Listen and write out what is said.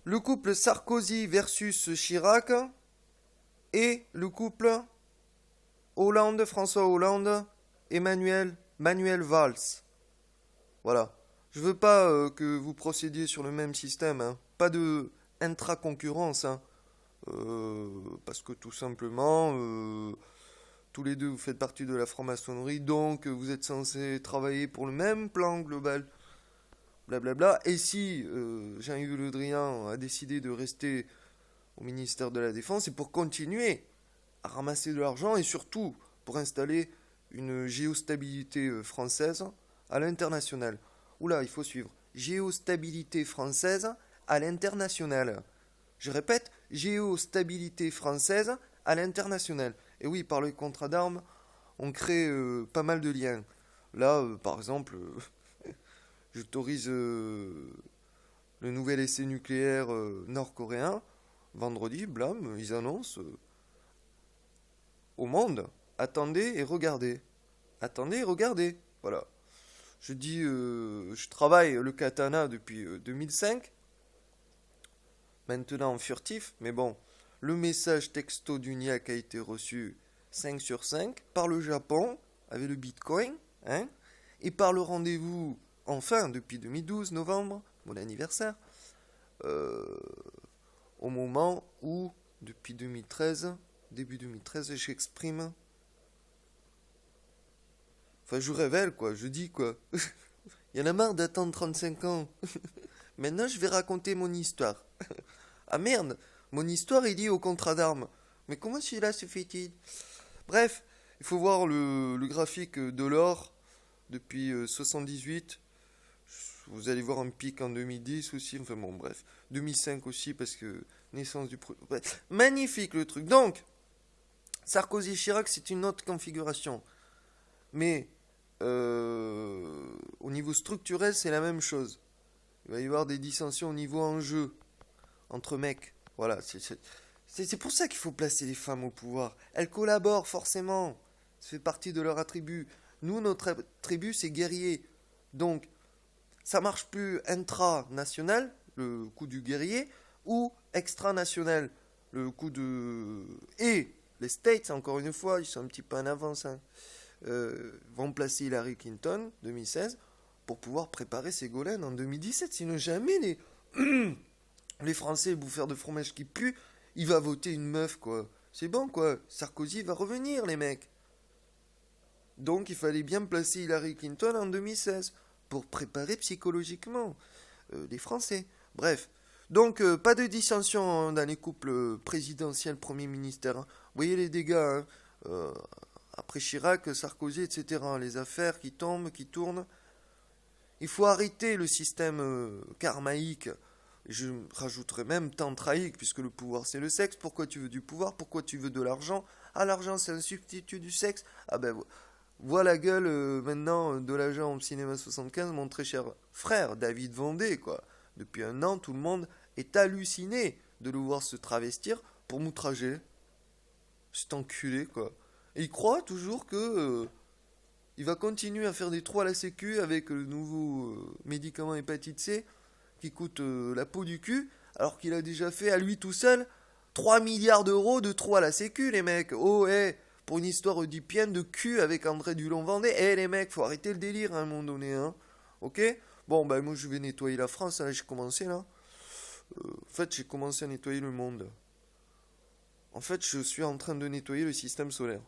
le couple Sarkozy versus Chirac et le couple Hollande, François Hollande, Manuel Valls. Voilà. Je veux pas que vous procédiez sur le même système, hein. Pas de intra-concurrence, hein. Parce que tout simplement, tous les deux vous faites partie de la franc-maçonnerie, donc vous êtes censés travailler pour le même plan global, blablabla. Et si Jean-Yves Le Drian a décidé de rester au ministère de la Défense, c'est pour continuer à ramasser de l'argent et surtout pour installer une géostabilité française à l'international. Oula, il faut suivre. Géostabilité française à l'international. Je répète, géostabilité française à l'international. Et oui, par le contrat d'armes, on crée pas mal de liens. Là, par exemple, j'autorise le nouvel essai nucléaire nord-coréen. Vendredi, blam, ils annoncent au monde, attendez et regardez. Attendez et regardez. Voilà. Je dis, je travaille le katana depuis 2005. Maintenant en furtif, mais bon, le message texto d'UNIAC a été reçu 5 sur 5 par le Japon avec le Bitcoin, hein, et par le rendez-vous, enfin, depuis 2012, novembre, mon anniversaire, au moment où, depuis 2013, début 2013, j'exprime. Enfin, je révèle, quoi, je dis, quoi. Il y en a marre d'attendre 35 ans. Maintenant, je vais raconter mon histoire. Ah merde, mon histoire est liée au contrat d'armes. Mais comment celui-là se fait-il? Bref, il faut voir le graphique de l'or depuis 78. Vous allez voir un pic en 2010 aussi. Enfin bon, bref. 2005 aussi parce que naissance du... Bref. Magnifique le truc. Donc, Sarkozy-Chirac, c'est une autre configuration. Mais au niveau structurel, c'est la même chose. Il va y avoir des dissensions au niveau enjeu entre mecs. Voilà, c'est pour ça qu'il faut placer les femmes au pouvoir. Elles collaborent forcément. Ça fait partie de leur attribut. Nous, notre attribut, c'est guerrier. Donc, ça marche plus intra-national, le coup du guerrier, ou extra-national, le coup de... Et les States, encore une fois, ils sont un petit peu en avance, hein, vont placer Hillary Clinton, 2016, pour pouvoir préparer Ségolène en 2017. Sinon, jamais les Français, bouffeurs de fromage qui puent, il va voter une meuf, quoi. C'est bon, quoi. Sarkozy va revenir, les mecs. Donc, il fallait bien placer Hillary Clinton en 2016 pour préparer psychologiquement les Français. Bref. Donc, pas de dissension dans les couples présidentiels, Premier ministre, hein. Vous voyez les dégâts, hein. Après Chirac, Sarkozy, etc. Les affaires qui tombent, qui tournent. Il faut arrêter le système karmaïque. Je rajouterais même tantraïque, puisque le pouvoir c'est le sexe. Pourquoi tu veux du pouvoir? Pourquoi tu veux de l'argent? Ah, l'argent c'est un substitut du sexe? Ah ben, vois la gueule maintenant de l'agent au cinéma 75, mon très cher frère David Vendée, quoi. Depuis un an, tout le monde est halluciné de le voir se travestir pour m'outrager. C'est enculé, quoi. Et il croit toujours que il va continuer à faire des trous à la sécu avec le nouveau médicament hépatite C qui coûte la peau du cul, alors qu'il a déjà fait à lui tout seul 3 milliards d'euros de trous à la sécu, les mecs. Oh, pour une histoire oedipienne de cul avec André Dulon-Vendée. Les mecs, faut arrêter le délire à un moment donné, hein. Ok? Bon, ben moi je vais nettoyer la France, hein, j'ai commencé là. En fait, j'ai commencé à nettoyer le monde. En fait, je suis en train de nettoyer le système solaire.